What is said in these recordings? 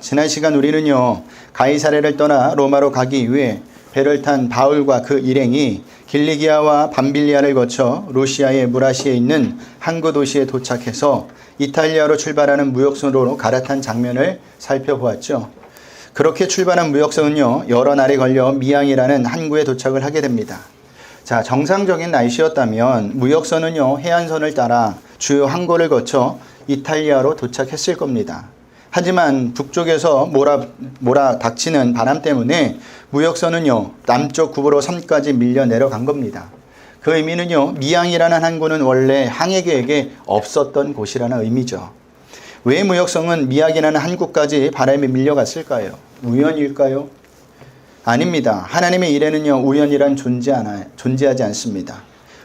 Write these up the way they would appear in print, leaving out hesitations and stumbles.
지난 시간 우리는요, 가이사랴를 떠나 로마로 가기 위해 배를 탄 바울과 그 일행이 길리기아와 밤빌리아를 거쳐 루시아의 무라시에 있는 항구 도시에 도착해서 이탈리아로 출발하는 무역선으로 갈아탄 장면을 살펴보았죠. 그렇게 출발한 무역선은요, 여러 날이 걸려 미양이라는 항구에 도착을 하게 됩니다. 자, 정상적인 날씨였다면 무역선은요, 해안선을 따라 주요 항구를 거쳐 이탈리아로 도착했을 겁니다. 하지만 북쪽에서 몰아닥치는 바람 때문에 무역선은요, 남쪽 구브로 섬까지 밀려 내려간 겁니다. 그 의미는요, 미양이라는 항구는 원래 항해 계획에 없었던 곳이라는 의미죠. 왜 무역선은 미양이라는 항구까지 바람에 밀려갔을까요? 우연일까요? 아닙니다. 하나님의 일에는요, 우연이란 존재하지 않습니다.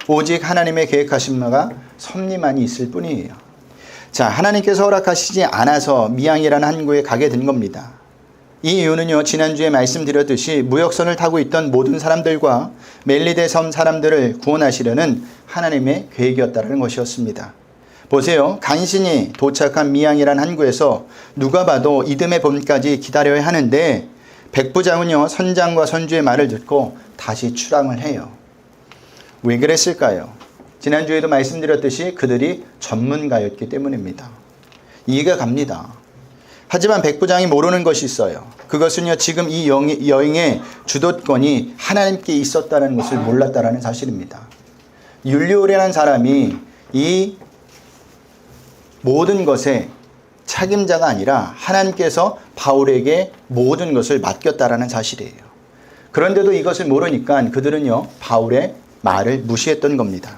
오직 하나님의 계획하신 바가 섭리만이 있을 뿐이에요. 자, 하나님께서 허락하시지 않아서 미양이라는 항구에 가게 된 겁니다. 이 이유는요, 지난주에 말씀드렸듯이 무역선을 타고 있던 모든 사람들과 멜리데 섬 사람들을 구원하시려는 하나님의 계획이었다는 것이었습니다. 보세요. 간신히 도착한 미양이라는 항구에서 누가 봐도 이듬해 봄까지 기다려야 하는데 백부장은요, 선장과 선주의 말을 듣고 다시 출항을 해요. 왜 그랬을까요? 지난주에도 말씀드렸듯이 그들이 전문가였기 때문입니다. 이해가 갑니다. 하지만 백부장이 모르는 것이 있어요. 그것은요, 지금 이 여행의 주도권이 하나님께 있었다는 것을 몰랐다는 사실입니다. 율리오라는 사람이 이 모든 것의 책임자가 아니라 하나님께서 바울에게 모든 것을 맡겼다라는 사실이에요. 그런데도 이것을 모르니까 그들은요, 바울의 말을 무시했던 겁니다.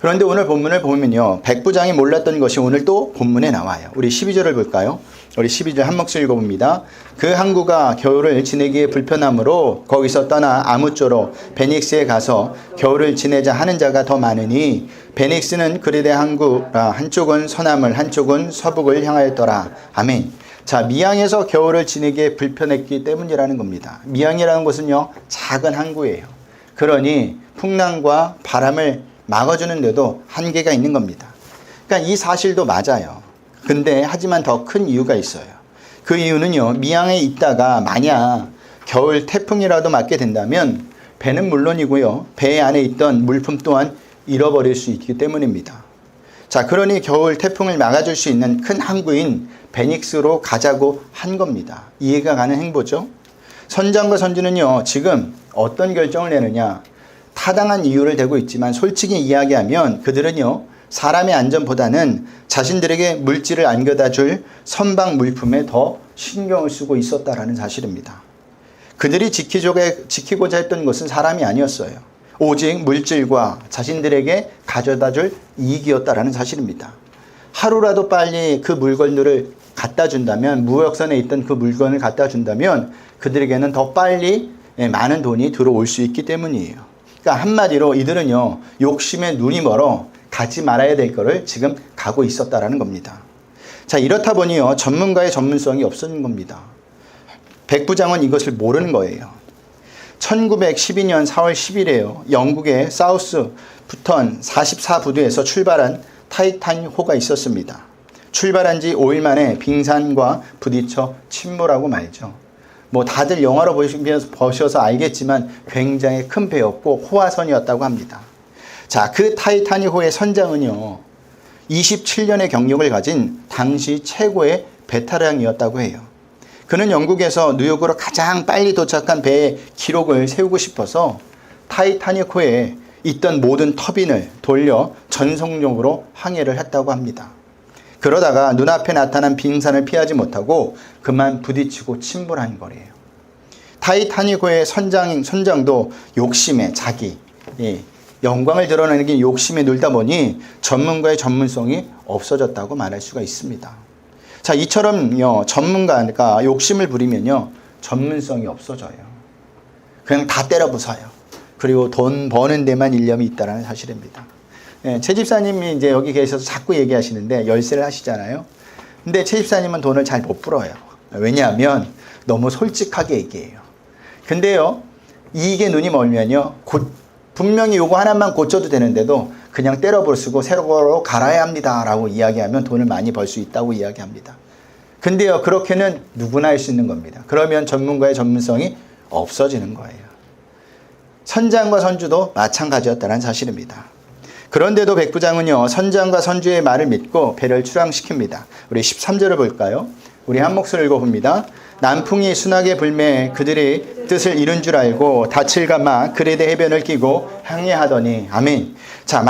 그런데 오늘 본문을 보면요, 백부장이 몰랐던 것이 오늘 또 본문에 나와요. 우리 12절을 볼까요? 우리 12절 한 목소리 읽어봅니다. 그 항구가 겨울을 지내기에 불편하므로 거기서 떠나 아무쪼로 베닉스에 가서 겨울을 지내자 하는 자가 더 많으니 베닉스는 그리데 항구라 한쪽은 서남을 한쪽은 서북을 향하였더라. 아멘. 자, 미양에서 겨울을 지내기에 불편했기 때문이라는 겁니다. 미양이라는 곳은요, 작은 항구예요. 그러니 풍랑과 바람을 막아주는데도 한계가 있는 겁니다. 그러니까 이 사실도 맞아요. 근데 하지만 더 큰 이유가 있어요. 그 이유는요, 미양에 있다가 만약 겨울 태풍이라도 맞게 된다면 배는 물론이고요, 배 안에 있던 물품 또한 잃어버릴 수 있기 때문입니다. 자, 그러니 겨울 태풍을 막아줄 수 있는 큰 항구인 베닉스로 가자고 한 겁니다. 이해가 가는 행보죠? 선장과 선주는요, 지금 어떤 결정을 내느냐, 타당한 이유를 대고 있지만 솔직히 이야기하면 그들은요, 사람의 안전보다는 자신들에게 물질을 안겨다 줄 선박 물품에 더 신경을 쓰고 있었다라는 사실입니다. 그들이 지키고자 했던 것은 사람이 아니었어요. 오직 물질과 자신들에게 가져다 줄 이익이었다라는 사실입니다. 하루라도 빨리 그 물건들을 갖다 준다면, 무역선에 있던 그 물건을 갖다 준다면 그들에게는 더 빨리 많은 돈이 들어올 수 있기 때문이에요. 그러니까 한마디로 이들은요, 욕심에 눈이 멀어 가지 말아야 될 거를 지금 가고 있었다라는 겁니다. 자, 이렇다 보니요, 전문가의 전문성이 없어진 겁니다. 백부장은 이것을 모르는 거예요. 1912년 4월 10일에요. 영국의 사우스부턴 44부두에서 출발한 타이타닉호가 있었습니다. 출발한 지 5일 만에 빙산과 부딪혀 침몰하고 말죠. 뭐 다들 영화로 보셔서 알겠지만 굉장히 큰 배였고 호화선이었다고 합니다. 자, 그 타이타닉호의 선장은요, 27년의 경력을 가진 당시 최고의 베테랑이었다고 해요. 그는 영국에서 뉴욕으로 가장 빨리 도착한 배의 기록을 세우고 싶어서 타이타닉호에 있던 모든 터빈을 돌려 전속력으로 항해를 했다고 합니다. 그러다가 눈앞에 나타난 빙산을 피하지 못하고 그만 부딪히고 침몰한 거래요. 타이타닉호의 선장도 욕심에 자기 영광을 드러내는 게 욕심에 눌다 보니 전문가의 전문성이 없어졌다고 말할 수가 있습니다. 자, 이처럼요, 전문가가 욕심을 부리면요, 전문성이 없어져요. 그냥 다 때려 부숴요. 그리고 돈 버는 데만 일념이 있다는 사실입니다. 최 집사님이 이제 여기 계셔서 자꾸 얘기하시는데 열세를 하시잖아요. 근데 최 집사님은 돈을 잘 못 벌어요. 왜냐하면 너무 솔직하게 얘기해요. 근데요, 이익에 눈이 멀면요, 분명히 요거 하나만 고쳐도 되는데도 그냥 때려 부수고 새로 갈아야 합니다 라고 이야기하면 돈을 많이 벌 수 있다고 이야기합니다. 근데요, 그렇게는 누구나 할 수 있는 겁니다. 그러면 전문가의 전문성이 없어지는 거예요. 선장과 선주도 마찬가지였다는 사실입니다. 그런데도 백부장은요, 선장과 선주의 말을 믿고 배를 출항시킵니다. 우리 13절을 볼까요? 우리 한 목소리를 읽어봅니다. 남풍이 순하게 불매 그들이 뜻을 이룬 줄 알고 닻을 감아 그레데 해변을 끼고 항해하더니 아멘. 자,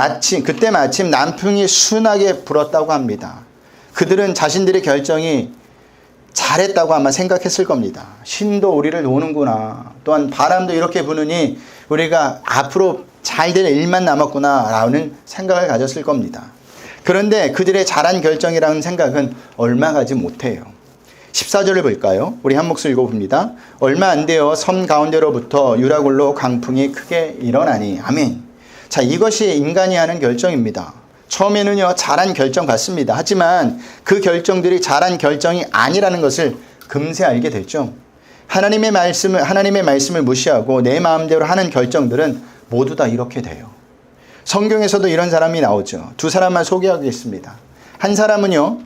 그때 마침 남풍이 순하게 불었다고 합니다. 그들은 자신들의 결정이 잘했다고 아마 생각했을 겁니다. 신도 우리를 도우는구나. 또한 바람도 이렇게 부느니 우리가 앞으로 잘 될 일만 남았구나 라는 생각을 가졌을 겁니다. 그런데 그들의 잘한 결정이라는 생각은 얼마 가지 못해요. 14절을 볼까요? 우리 한 목소리 읽어봅니다. 얼마 안 되어 섬 가운데로부터 유라굴로 강풍이 크게 일어나니 아멘. 자, 이것이 인간이 하는 결정입니다. 처음에는요, 잘한 결정 같습니다. 하지만 그 결정들이 잘한 결정이 아니라는 것을 금세 알게 됐죠. 하나님의 말씀을 무시하고 내 마음대로 하는 결정들은 모두 다 이렇게 돼요. 성경에서도 이런 사람이 나오죠. 두 사람만 소개하겠습니다. 한 사람은요,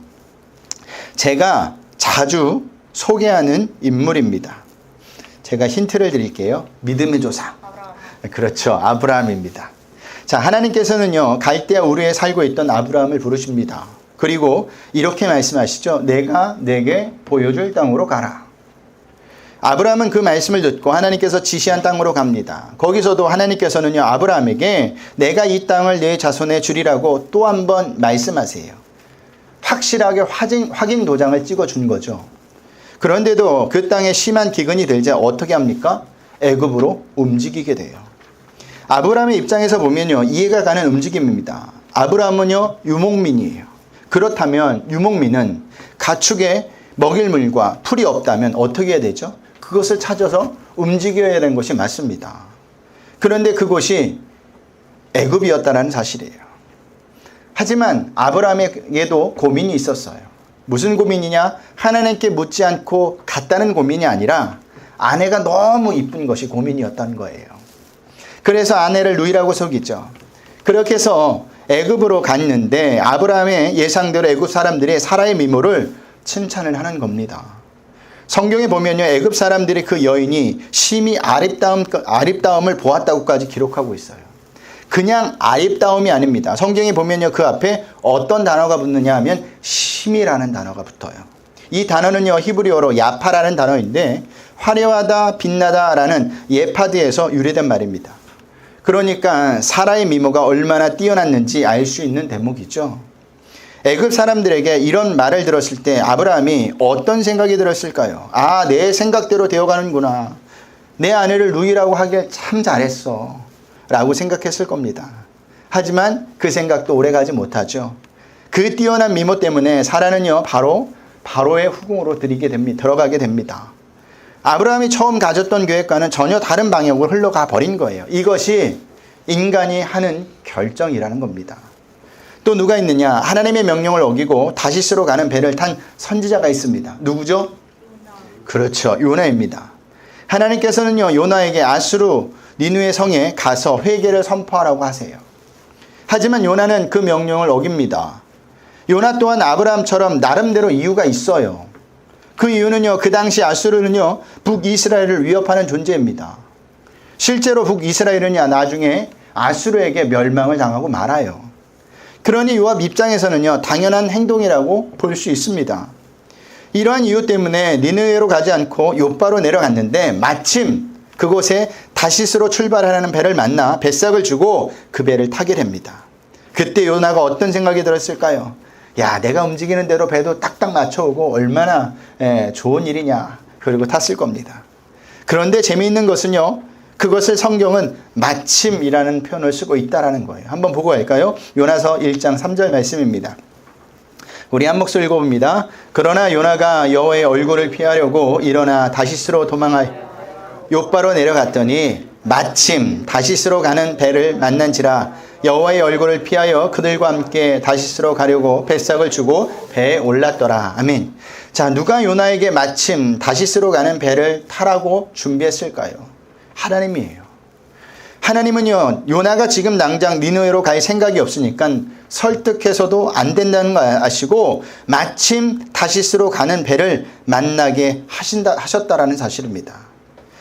제가 자주 소개하는 인물입니다. 제가 힌트를 드릴게요. 믿음의 조상. 그렇죠. 아브라함입니다. 자, 하나님께서는요, 갈대아 우르에 살고 있던 아브라함을 부르십니다. 그리고 이렇게 말씀하시죠. 내가 내게 보여줄 땅으로 가라. 아브라함은 그 말씀을 듣고 하나님께서 지시한 땅으로 갑니다. 거기서도 하나님께서는요, 아브라함에게 내가 이 땅을 내 자손에 주리라고 또 한 번 말씀하세요. 확실하게 확인 도장을 찍어준 거죠. 그런데도 그 땅에 심한 기근이 들자 어떻게 합니까? 애굽으로 움직이게 돼요. 아브라함의 입장에서 보면요, 이해가 가는 움직임입니다. 아브라함은요, 유목민이에요. 그렇다면 유목민은 가축에 먹일 물과 풀이 없다면 어떻게 해야 되죠? 그것을 찾아서 움직여야 되는 것이 맞습니다. 그런데 그곳이 애굽이었다는 사실이에요. 하지만 아브라함에게도 고민이 있었어요. 무슨 고민이냐? 하나님께 묻지 않고 갔다는 고민이 아니라 아내가 너무 이쁜 것이 고민이었다는 거예요. 그래서 아내를 누이라고 속이죠. 그렇게 해서 애굽으로 갔는데 아브라함의 예상대로 애굽 사람들이 사라의 미모를 칭찬을 하는 겁니다. 성경에 보면요, 애굽 사람들이 그 여인이 심히 아름다움을 보았다고까지 기록하고 있어요. 그냥 아름다움이 아닙니다. 성경에 보면요, 그 앞에 어떤 단어가 붙느냐 하면 심이라는 단어가 붙어요. 이 단어는요, 히브리어로 야파라는 단어인데 화려하다, 빛나다라는 예파드에서 유래된 말입니다. 그러니까 사라의 미모가 얼마나 뛰어났는지 알 수 있는 대목이죠. 애굽 사람들에게 이런 말을 들었을 때 아브라함이 어떤 생각이 들었을까요? 아, 내 생각대로 되어가는구나. 내 아내를 누이라고 하길 참 잘했어 라고 생각했을 겁니다. 하지만 그 생각도 오래가지 못하죠. 그 뛰어난 미모 때문에 사라는요, 바로의 후궁으로 들어가게 됩니다. 아브라함이 처음 가졌던 계획과는 전혀 다른 방향으로 흘러가 버린 거예요. 이것이 인간이 하는 결정이라는 겁니다. 또 누가 있느냐? 하나님의 명령을 어기고 다시스로 가는 배를 탄 선지자가 있습니다. 누구죠? 그렇죠. 요나입니다. 하나님께서는요, 요나에게 아수르 니느웨 성에 가서 회개를 선포하라고 하세요. 하지만 요나는 그 명령을 어깁니다. 요나 또한 아브라함처럼 나름대로 이유가 있어요. 그 이유는요, 그 당시 아수르는요, 북이스라엘을 위협하는 존재입니다. 실제로 북이스라엘은요, 나중에 아수르에게 멸망을 당하고 말아요. 그러니 요압 입장에서는요, 당연한 행동이라고 볼 수 있습니다. 이러한 이유 때문에 니느웨로 가지 않고 요바로 내려갔는데 마침 그곳에 다시스로 출발하는 배를 만나 뱃삭을 주고 그 배를 타게 됩니다. 그때 요나가 어떤 생각이 들었을까요? 야, 내가 움직이는 대로 배도 딱딱 맞춰오고 얼마나 좋은 일이냐. 그리고 탔을 겁니다. 그런데 재미있는 것은요, 그것을 성경은 마침이라는 표현을 쓰고 있다라는 거예요. 한번 보고 갈까요? 요나서 1장 3절 말씀입니다. 우리 한 목소리 읽어봅니다. 그러나 요나가 여호와의 얼굴을 피하려고 일어나 다시스로 도망하여 욥바로 내려갔더니 마침 다시스로 가는 배를 만난지라 여호와의 얼굴을 피하여 그들과 함께 다시스로 가려고 뱃삭을 주고 배에 올랐더라. 아멘. 자, 누가 요나에게 마침 다시스로 가는 배를 타라고 준비했을까요? 하나님이에요. 하나님은요, 요나가 지금 당장 니느웨로 갈 생각이 없으니까 설득해서도 안 된다는 거 아시고 마침 다시스로 가는 배를 만나게 하셨다라는 사실입니다.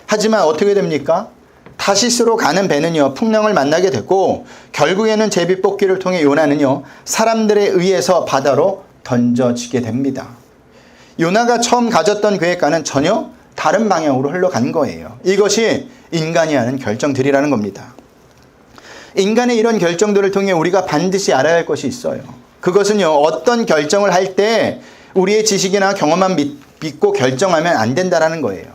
하지만 어떻게 됩니까? 다시스로 가는 배는요, 풍랑을 만나게 되고 결국에는 제비뽑기를 통해 요나는요, 사람들에 의해서 바다로 던져지게 됩니다. 요나가 처음 가졌던 계획과는 전혀 다른 방향으로 흘러간 거예요. 이것이 인간이 하는 결정들이라는 겁니다. 인간의 이런 결정들을 통해 우리가 반드시 알아야 할 것이 있어요. 그것은요, 어떤 결정을 할 때 우리의 지식이나 경험만 믿고 결정하면 안 된다는 거예요.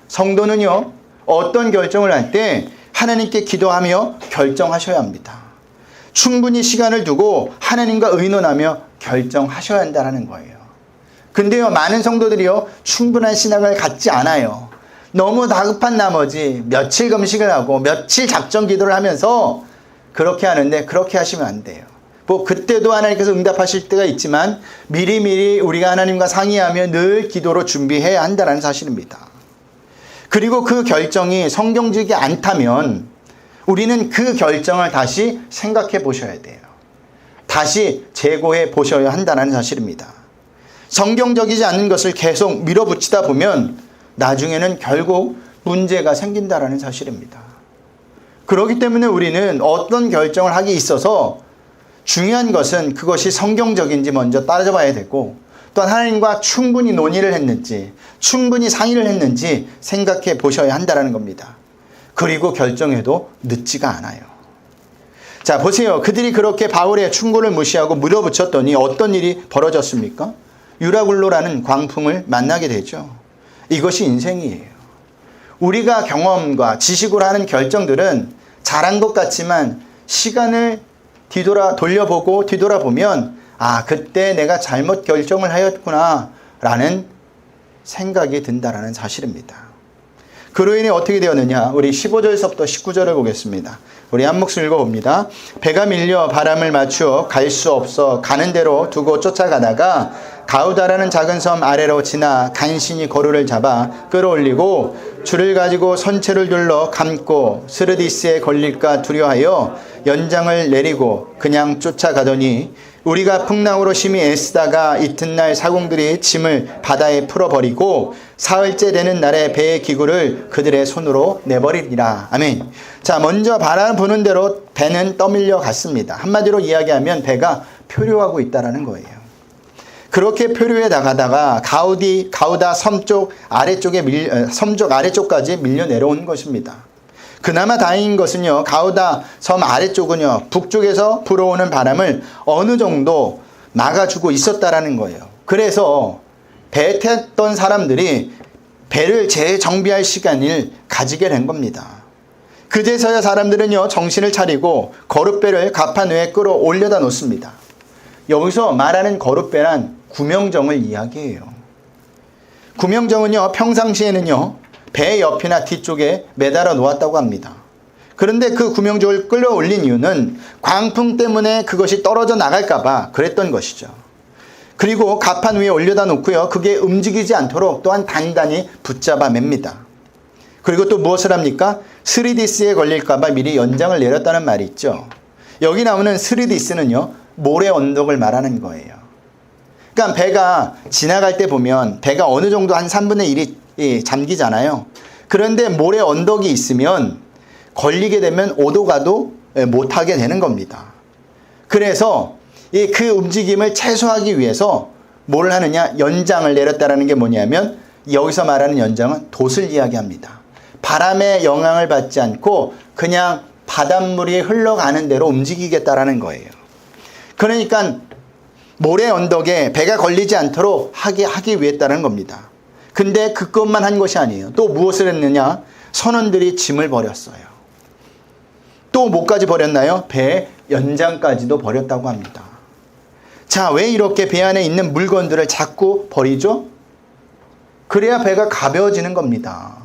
성도는요, 어떤 결정을 할 때 하나님께 기도하며 결정하셔야 합니다. 충분히 시간을 두고 하나님과 의논하며 결정하셔야 한다는 거예요. 근데요, 많은 성도들이요, 충분한 신앙을 갖지 않아요. 너무 다급한 나머지 며칠 금식을 하고 며칠 작정 기도를 하면서 그렇게 하는데, 그렇게 하시면 안 돼요. 뭐 그때도 하나님께서 응답하실 때가 있지만 미리미리 우리가 하나님과 상의하며 늘 기도로 준비해야 한다는 사실입니다. 그리고 그 결정이 성경적이지 않다면 우리는 그 결정을 다시 생각해 보셔야 돼요. 다시 재고해 보셔야 한다는 사실입니다. 성경적이지 않은 것을 계속 밀어붙이다 보면 나중에는 결국 문제가 생긴다는 사실입니다. 그렇기 때문에 우리는 어떤 결정을 하기 있어서 중요한 것은 그것이 성경적인지 먼저 따져봐야 되고, 또한 하나님과 충분히 논의를 했는지, 충분히 상의를 했는지 생각해 보셔야 한다는 겁니다. 그리고 결정해도 늦지가 않아요. 자, 보세요. 그들이 그렇게 바울의 충고를 무시하고 물어붙였더니 어떤 일이 벌어졌습니까? 유라굴로라는 광풍을 만나게 되죠. 이것이 인생이에요. 우리가 경험과 지식으로 하는 결정들은 잘한 것 같지만 시간을 돌려보고 뒤돌아보면 그때 내가 잘못 결정을 하였구나 라는 생각이 든다라는 사실입니다. 그로 인해 어떻게 되었느냐? 우리 15절서부터 19절을 보겠습니다. 우리 한 목소리 읽어봅니다. 배가 밀려 바람을 맞추어 갈 수 없어 가는 대로 두고 쫓아가다가 가우다라는 작은 섬 아래로 지나 간신히 거루를 잡아 끌어올리고 줄을 가지고 선체를 둘러 감고 스르디스에 걸릴까 두려워하여 연장을 내리고 그냥 쫓아가더니 우리가 풍랑으로 심히 애쓰다가 이튿날 사공들이 짐을 바다에 풀어버리고 사흘째 되는 날에 배의 기구를 그들의 손으로 내버리리라. 아멘. 자, 먼저 바람 부는 대로 배는 떠밀려 갔습니다. 한마디로 이야기하면 배가 표류하고 있다는 거예요. 그렇게 표류해 나가다가 가우다 섬 쪽 아래쪽까지 밀려 내려온 것입니다. 그나마 다행인 것은요, 가우다 섬 아래쪽은요, 북쪽에서 불어오는 바람을 어느 정도 막아주고 있었다라는 거예요. 그래서 배 탔던 사람들이 배를 재정비할 시간을 가지게 된 겁니다. 그제서야 사람들은요, 정신을 차리고 거룻배를 갑판 위에 끌어올려다 놓습니다. 여기서 말하는 거룻배란 구명정을 이야기해요. 구명정은요, 평상시에는요, 배 옆이나 뒤쪽에 매달아 놓았다고 합니다. 그런데 그 구명정을 끌어올린 이유는 광풍 때문에 그것이 떨어져 나갈까봐 그랬던 것이죠. 그리고 갑판 위에 올려다 놓고요, 그게 움직이지 않도록 또한 단단히 붙잡아 맵니다. 그리고 또 무엇을 합니까? 스리디스에 걸릴까봐 미리 연장을 내렸다는 말이 있죠. 여기 나오는 스리디스는요, 모래 언덕을 말하는 거예요. 그러니까 배가 지나갈 때 보면 배가 어느 정도 한 3분의 1이 잠기잖아요. 그런데 모래 언덕이 있으면 걸리게 되면 오도 가도 못하게 되는 겁니다. 그래서 그 움직임을 최소화하기 위해서 뭘 하느냐? 연장을 내렸다는 게 뭐냐면 여기서 말하는 연장은 돛을 이야기합니다. 바람의 영향을 받지 않고 그냥 바닷물이 흘러가는 대로 움직이겠다라는 거예요. 그러니까 모래 언덕에 배가 걸리지 않도록 하기 위했다는 겁니다. 근데 그것만 한 것이 아니에요. 또 무엇을 했느냐? 선원들이 짐을 버렸어요. 또 뭐까지 버렸나요? 배 연장까지도 버렸다고 합니다. 자, 왜 이렇게 배 안에 있는 물건들을 자꾸 버리죠? 그래야 배가 가벼워지는 겁니다.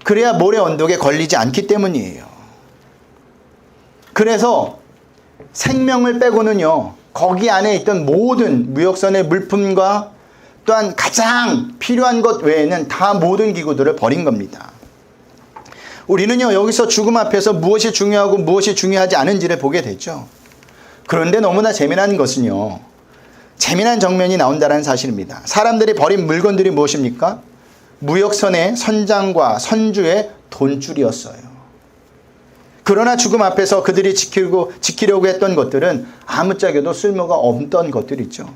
그래야 모래 언덕에 걸리지 않기 때문이에요. 그래서 생명을 빼고는요, 거기 안에 있던 모든 무역선의 물품과 또한 가장 필요한 것 외에는 다 모든 기구들을 버린 겁니다. 우리는요, 여기서 죽음 앞에서 무엇이 중요하고 무엇이 중요하지 않은지를 보게 되죠. 그런데 너무나 재미난 것은요, 재미난 정면이 나온다는 사실입니다. 사람들이 버린 물건들이 무엇입니까? 무역선의 선장과 선주의 돈줄이었어요. 그러나 죽음 앞에서 그들이 지키려고 했던 것들은 아무짝에도 쓸모가 없던 것들이죠.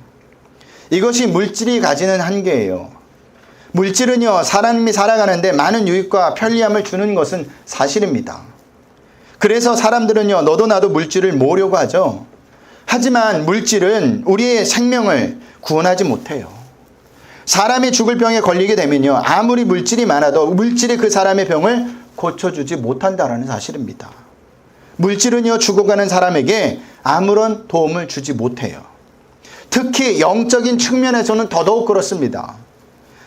이것이 물질이 가지는 한계예요. 물질은요, 사람이 살아가는데 많은 유익과 편리함을 주는 것은 사실입니다. 그래서 사람들은요, 너도 나도 물질을 모으려고 하죠. 하지만 물질은 우리의 생명을 구원하지 못해요. 사람이 죽을 병에 걸리게 되면요, 아무리 물질이 많아도 물질이 그 사람의 병을 고쳐주지 못한다는 사실입니다. 물질은요, 죽어가는 사람에게 아무런 도움을 주지 못해요. 특히 영적인 측면에서는 더더욱 그렇습니다.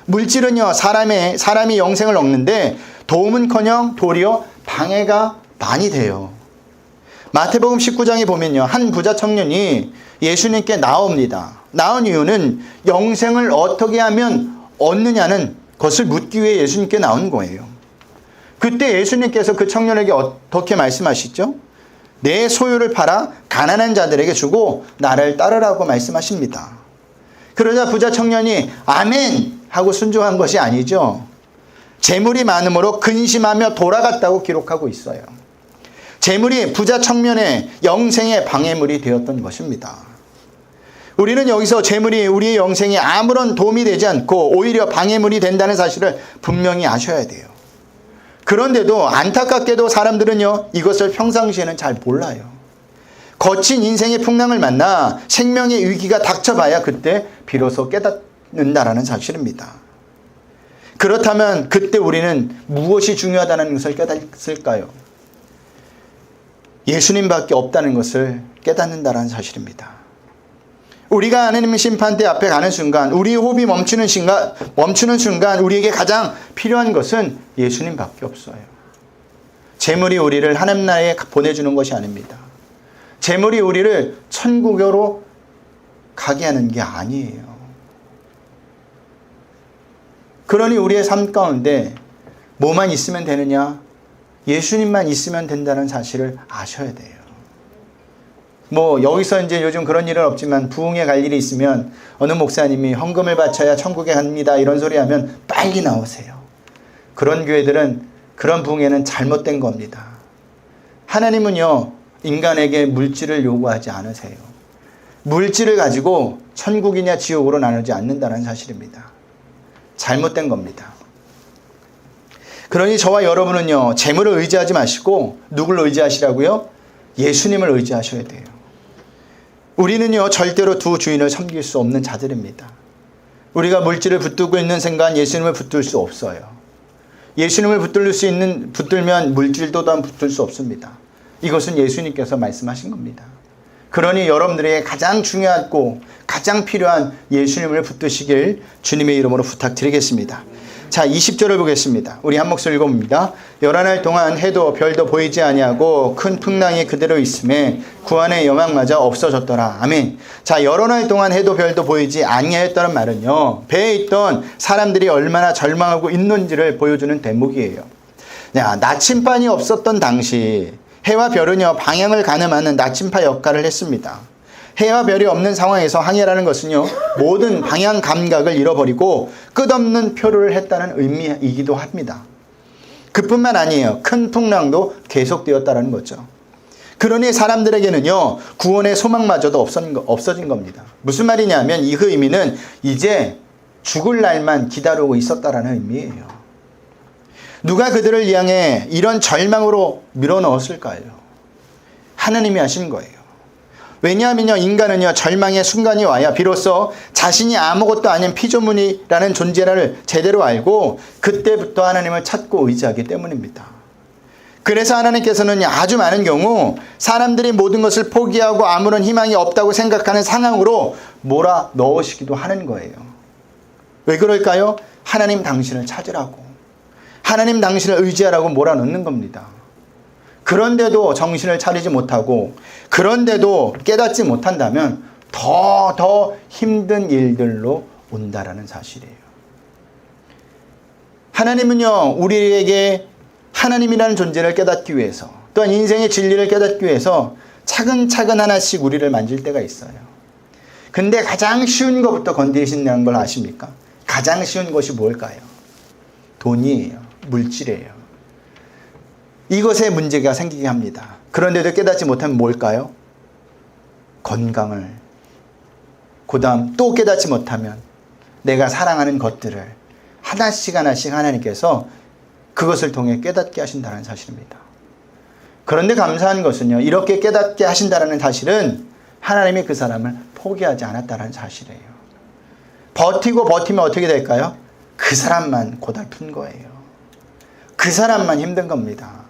물질은요, 사람이 영생을 얻는데 도움은커녕 도리어 방해가 많이 돼요. 마태복음 19장에 보면요, 한 부자 청년이 예수님께 나옵니다. 나온 이유는 영생을 어떻게 하면 얻느냐는 것을 묻기 위해 예수님께 나온 거예요. 그때 예수님께서 그 청년에게 어떻게 말씀하시죠? 내 소유를 팔아 가난한 자들에게 주고 나를 따르라고 말씀하십니다. 그러자 부자 청년이 아멘 하고 순종한 것이 아니죠. 재물이 많음으로 근심하며 돌아갔다고 기록하고 있어요. 재물이 부자 청년의 영생의 방해물이 되었던 것입니다. 우리는 여기서 재물이 우리의 영생에 아무런 도움이 되지 않고 오히려 방해물이 된다는 사실을 분명히 아셔야 돼요. 그런데도 안타깝게도 사람들은요, 이것을 평상시에는 잘 몰라요. 거친 인생의 풍랑을 만나 생명의 위기가 닥쳐봐야 그때 비로소 깨닫는다라는 사실입니다. 그렇다면 그때 우리는 무엇이 중요하다는 것을 깨닫을까요? 예수님밖에 없다는 것을 깨닫는다는 사실입니다. 우리가 하나님의 심판대 앞에 가는 순간, 우리의 호흡이 멈추는 순간 우리에게 가장 필요한 것은 예수님밖에 없어요. 재물이 우리를 하나님 나라에 보내주는 것이 아닙니다. 재물이 우리를 천국으로 가게 하는 게 아니에요. 그러니 우리의 삶 가운데 뭐만 있으면 되느냐? 예수님만 있으면 된다는 사실을 아셔야 돼요. 여기서 이제 요즘 그런 일은 없지만 부흥회 갈 일이 있으면 어느 목사님이 헌금을 바쳐야 천국에 갑니다 이런 소리 하면 빨리 나오세요. 그런 교회들은, 그런 부흥회는 잘못된 겁니다. 하나님은요, 인간에게 물질을 요구하지 않으세요. 물질을 가지고 천국이냐 지옥으로 나누지 않는다는 사실입니다. 잘못된 겁니다. 그러니 저와 여러분은요, 재물을 의지하지 마시고 누구를 의지하시라고요? 예수님을 의지하셔야 돼요. 우리는요, 절대로 두 주인을 섬길 수 없는 자들입니다. 우리가 물질을 붙들고 있는 순간 예수님을 붙들 수 없어요. 예수님을 붙들면 물질도 또한 붙들 수 없습니다. 이것은 예수님께서 말씀하신 겁니다. 그러니 여러분들에게 가장 중요하고 가장 필요한 예수님을 붙드시길 주님의 이름으로 부탁드리겠습니다. 자, 20절을 보겠습니다. 우리 한 목소리 읽어봅니다. 11날 동안 해도 별도 보이지 아니하고 큰 풍랑이 그대로 있음에 구원의 영광마저 없어졌더라. 아멘. 자, 여러 날 동안 해도 별도 보이지 아니하였다는 말은요, 배에 있던 사람들이 얼마나 절망하고 있는지를 보여주는 대목이에요. 자, 나침반이 없었던 당시 해와 별은요, 방향을 가늠하는 나침파 역할을 했습니다. 해와 별이 없는 상황에서 항해라는 것은요, 모든 방향 감각을 잃어버리고 끝없는 표류를 했다는 의미이기도 합니다. 그뿐만 아니에요. 큰 풍랑도 계속되었다는 거죠. 그러니 사람들에게는요, 구원의 소망마저도 없어진 겁니다. 무슨 말이냐면 이 의미는 이제 죽을 날만 기다리고 있었다라는 의미예요. 누가 그들을 향해 이런 절망으로 밀어넣었을까요? 하나님이 하신 거예요. 왜냐하면요, 인간은요, 절망의 순간이 와야 비로소 자신이 아무것도 아닌 피조물이라는 존재를 제대로 알고 그때부터 하나님을 찾고 의지하기 때문입니다. 그래서 하나님께서는 아주 많은 경우 사람들이 모든 것을 포기하고 아무런 희망이 없다고 생각하는 상황으로 몰아 넣으시기도 하는 거예요. 왜 그럴까요? 하나님 당신을 찾으라고, 하나님 당신을 의지하라고 몰아넣는 겁니다. 그런데도 정신을 차리지 못하고, 그런데도 깨닫지 못한다면 더 힘든 일들로 온다라는 사실이에요. 하나님은요, 우리에게 하나님이라는 존재를 깨닫기 위해서, 또한 인생의 진리를 깨닫기 위해서 차근차근 하나씩 우리를 만질 때가 있어요. 근데 가장 쉬운 것부터 건드리신다는 걸 아십니까? 가장 쉬운 것이 뭘까요? 돈이에요. 물질이에요. 이것에 문제가 생기게 합니다. 그런데도 깨닫지 못하면 뭘까요? 건강을. 그 다음 또 깨닫지 못하면 내가 사랑하는 것들을 하나씩 하나님께서 그것을 통해 깨닫게 하신다는 사실입니다. 그런데 감사한 것은요, 이렇게 깨닫게 하신다는 사실은 하나님이 그 사람을 포기하지 않았다는 사실이에요. 버티면 어떻게 될까요? 그 사람만 고달픈 거예요. 그 사람만 힘든 겁니다.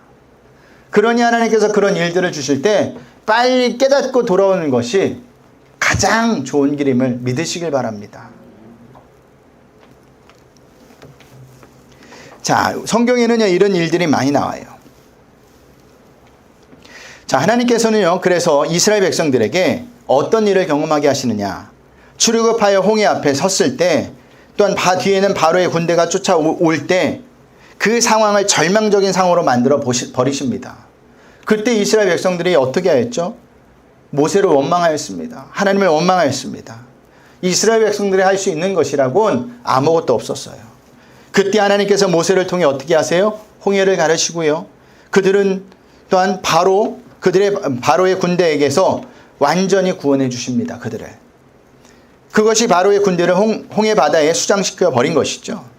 그러니 하나님께서 그런 일들을 주실 때 빨리 깨닫고 돌아오는 것이 가장 좋은 길임을 믿으시길 바랍니다. 자, 성경에는요, 이런 일들이 많이 나와요. 자, 하나님께서는요, 그래서 이스라엘 백성들에게 어떤 일을 경험하게 하시느냐. 출애굽하여 홍해 앞에 섰을 때, 또한 뒤에는 바로의 군대가 쫓아올 때 그 상황을 절망적인 상황으로 만들어 버리십니다. 그때 이스라엘 백성들이 어떻게 하였죠? 모세를 원망하였습니다. 하나님을 원망하였습니다. 이스라엘 백성들이 할 수 있는 것이라고는 아무것도 없었어요. 그때 하나님께서 모세를 통해 어떻게 하세요? 홍해를 가르시고요. 그들은 또한 바로의 군대에게서 완전히 구원해 주십니다. 그들을. 그것이 바로의 군대를 홍해 바다에 수장시켜 버린 것이죠.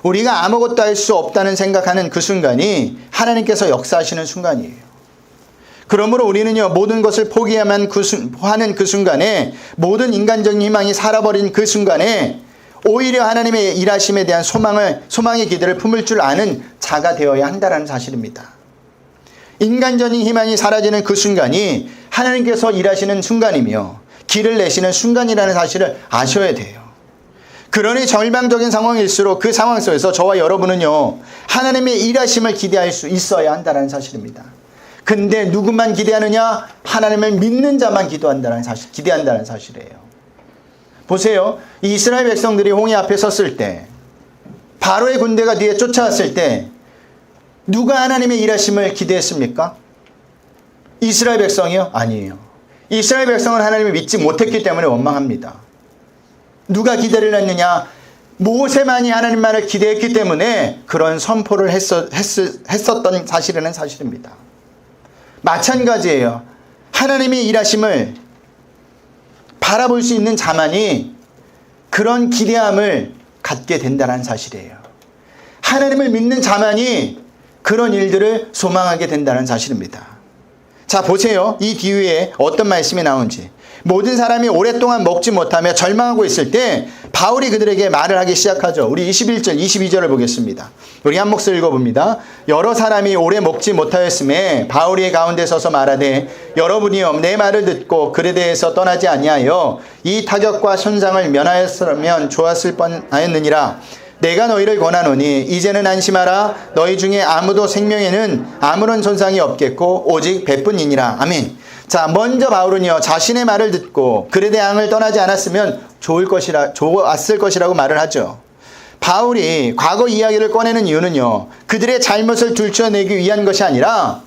우리가 아무것도 할 수 없다는 생각하는 그 순간이 하나님께서 역사하시는 순간이에요. 그러므로 우리는요, 모든 것을 포기하는 그 순간에, 모든 인간적인 희망이 살아버린 그 순간에 오히려 하나님의 일하심에 대한 소망의 기대를 품을 줄 아는 자가 되어야 한다는 사실입니다. 인간적인 희망이 사라지는 그 순간이 하나님께서 일하시는 순간이며 길을 내시는 순간이라는 사실을 아셔야 돼요. 그러니 절망적인 상황일수록 그 상황 속에서 저와 여러분은요, 하나님의 일하심을 기대할 수 있어야 한다는 사실입니다. 근데 누구만 기대하느냐? 하나님을 믿는 자만 기대한다는 사실이에요. 보세요. 이스라엘 백성들이 홍해 앞에 섰을 때, 바로의 군대가 뒤에 쫓아왔을 때 누가 하나님의 일하심을 기대했습니까? 이스라엘 백성이요? 아니에요. 이스라엘 백성은 하나님을 믿지 못했기 때문에 원망합니다. 누가 기대를 했느냐? 모세만이 하나님만을 기대했기 때문에 그런 선포를 했었던 사실입니다. 마찬가지예요. 하나님의 일하심을 바라볼 수 있는 자만이 그런 기대함을 갖게 된다는 사실이에요. 하나님을 믿는 자만이 그런 일들을 소망하게 된다는 사실입니다. 자, 보세요. 이 뒤에 어떤 말씀이 나오는지. 모든 사람이 오랫동안 먹지 못하며 절망하고 있을 때 바울이 그들에게 말을 하기 시작하죠. 우리 21절, 22절을 보겠습니다. 우리 한 목소리 읽어봅니다. 여러 사람이 오래 먹지 못하였음에 바울이 가운데 서서 말하되 여러분이여 내 말을 듣고 글에 대해서 떠나지 아니하여 이 타격과 손상을 면하였으면 좋았을 뻔하였느니라. 내가 너희를 권하노니 이제는 안심하라. 너희 중에 아무도 생명에는 아무런 손상이 없겠고 오직 배뿐이니라. 아멘. 자, 먼저 바울은요, 자신의 말을 듣고 글에 대항을 떠나지 않았으면 좋았을 것이라고 말을 하죠. 바울이 과거 이야기를 꺼내는 이유는요, 그들의 잘못을 들춰내기 위한 것이 아니라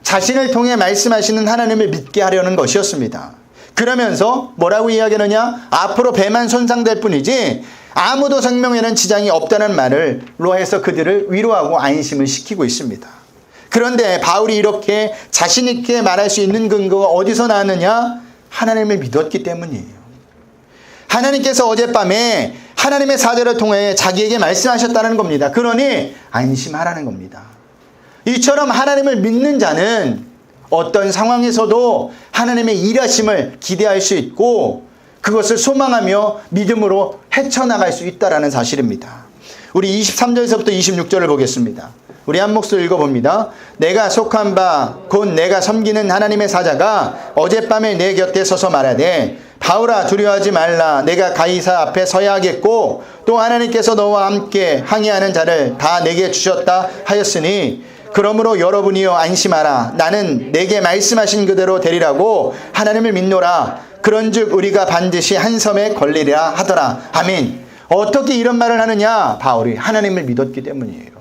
자신을 통해 말씀하시는 하나님을 믿게 하려는 것이었습니다. 그러면서 뭐라고 이야기하느냐? 앞으로 배만 손상될 뿐이지 아무도 생명에는 지장이 없다는 말로 해서 그들을 위로하고 안심을 시키고 있습니다. 그런데 바울이 이렇게 자신 있게 말할 수 있는 근거가 어디서 나왔느냐? 하나님을 믿었기 때문이에요. 하나님께서 어젯밤에 하나님의 사자를 통해 자기에게 말씀하셨다는 겁니다. 그러니 안심하라는 겁니다. 이처럼 하나님을 믿는 자는 어떤 상황에서도 하나님의 일하심을 기대할 수 있고 그것을 소망하며 믿음으로 헤쳐나갈 수 있다는 사실입니다. 우리 23절에서부터 26절을 보겠습니다. 우리 한 목소리 읽어봅니다. 내가 속한 바 곧 내가 섬기는 하나님의 사자가 어젯밤에 내 곁에 서서 말하되 바울아 두려워하지 말라. 내가 가이사 앞에 서야 하겠고 또 하나님께서 너와 함께 항해하는 자를 다 내게 주셨다 하였으니 그러므로 여러분이여 안심하라. 나는 내게 말씀하신 그대로 되리라고 하나님을 믿노라. 그런즉 우리가 반드시 한 섬에 걸리리라 하더라. 아멘. 어떻게 이런 말을 하느냐? 바울이 하나님을 믿었기 때문이에요.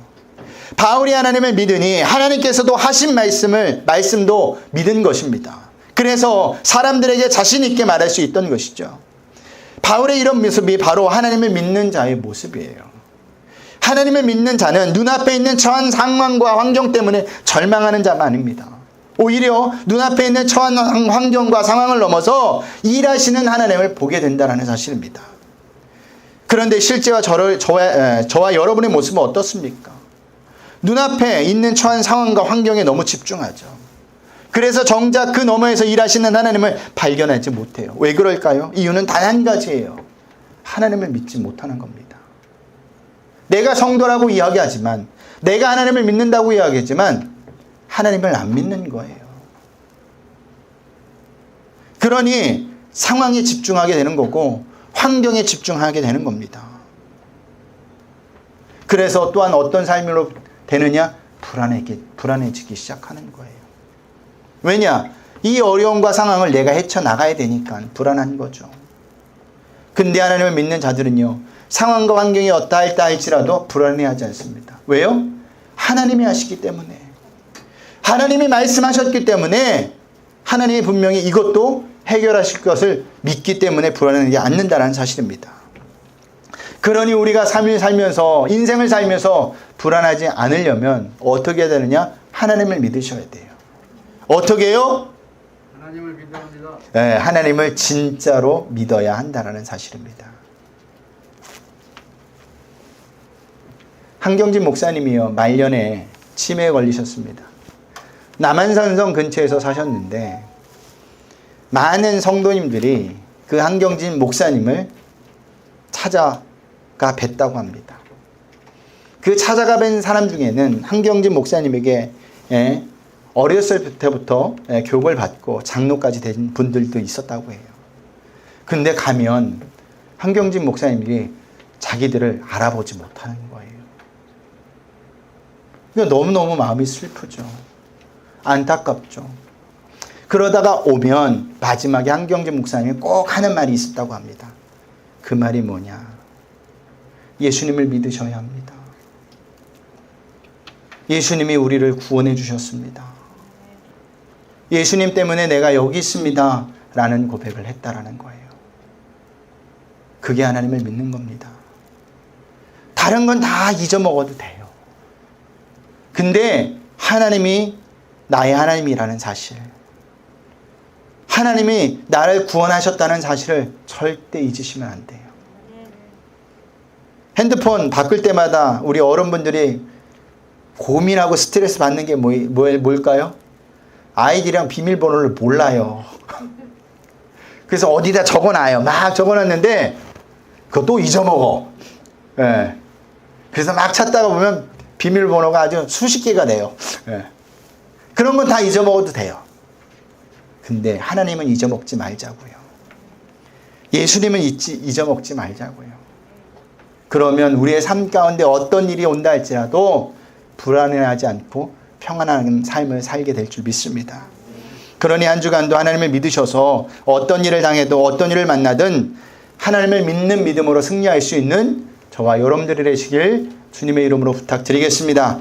바울이 하나님을 믿으니 하나님께서도 하신 말씀도 믿은 것입니다. 그래서 사람들에게 자신 있게 말할 수 있던 것이죠. 바울의 이런 모습이 바로 하나님을 믿는 자의 모습이에요. 하나님을 믿는 자는 눈앞에 있는 처한 상황과 환경 때문에 절망하는 자가 아닙니다. 오히려 눈앞에 있는 처한 환경과 상황을 넘어서 일하시는 하나님을 보게 된다는 사실입니다. 그런데 실제와 저와 여러분의 모습은 어떻습니까? 눈앞에 있는 처한 상황과 환경에 너무 집중하죠. 그래서 정작 그 너머에서 일하시는 하나님을 발견하지 못해요. 왜 그럴까요? 이유는 단 한 가지예요. 하나님을 믿지 못하는 겁니다. 내가 성도라고 이야기하지만, 내가 하나님을 믿는다고 이야기하지만 하나님을 안 믿는 거예요. 그러니 상황에 집중하게 되는 거고 환경에 집중하게 되는 겁니다. 그래서 또한 어떤 삶으로 되느냐? 불안해지기 시작하는 거예요. 왜냐? 이 어려움과 상황을 내가 헤쳐나가야 되니까 불안한 거죠. 근데 하나님을 믿는 자들은요, 상황과 환경이 어떠할다 할지라도 불안해하지 않습니다. 왜요? 하나님이 하시기 때문에. 하나님이 말씀하셨기 때문에 하나님이 분명히 이것도 해결하실 것을 믿기 때문에 불안하지 않는다는 사실입니다. 그러니 우리가 삶을 살면서, 인생을 살면서 불안하지 않으려면 어떻게 해야 되느냐? 하나님을 믿으셔야 돼요. 어떻게 해요? 하나님을 믿어야 합니다. 네, 하나님을 진짜로 믿어야 한다는 사실입니다. 한경진 목사님이요, 말년에 치매에 걸리셨습니다. 남한산성 근처에서 사셨는데 많은 성도님들이 그 한경진 목사님을 찾아가 뵀다고 합니다. 그 찾아가 뵌 사람 중에는 한경진 목사님에게 어렸을 때부터 교육을 받고 장로까지 된 분들도 있었다고 해요. 근데 가면 한경진 목사님이 자기들을 알아보지 못하는 거예요. 그러니까 너무너무 마음이 슬프죠. 안타깝죠. 그러다가 오면 마지막에 한경진 목사님이 꼭 하는 말이 있었다고 합니다. 그 말이 뭐냐? 예수님을 믿으셔야 합니다. 예수님이 우리를 구원해 주셨습니다. 예수님 때문에 내가 여기 있습니다 라는 고백을 했다라는 거예요. 그게 하나님을 믿는 겁니다. 다른 건 다 잊어먹어도 돼요. 근데 하나님이 나의 하나님이라는 사실, 하나님이 나를 구원하셨다는 사실을 절대 잊으시면 안 돼요. 핸드폰 바꿀 때마다 우리 어른분들이 고민하고 스트레스 받는 게 뭘까요? 아이들이랑 비밀번호를 몰라요. 그래서 어디다 적어놔요. 막 적어놨는데 그것도 잊어먹어. 예. 그래서 막 찾다가 보면 비밀번호가 아주 수십 개가 돼요. 예. 그런 건 다 잊어먹어도 돼요. 근데 하나님은 잊어먹지 말자고요. 예수님은 잊어먹지 말자고요. 그러면 우리의 삶 가운데 어떤 일이 온다 할지라도 불안해하지 않고 평안한 삶을 살게 될 줄 믿습니다. 그러니 한 주간도 하나님을 믿으셔서 어떤 일을 당해도 어떤 일을 만나든 하나님을 믿는 믿음으로 승리할 수 있는 저와 여러분들이 되시길 주님의 이름으로 부탁드리겠습니다.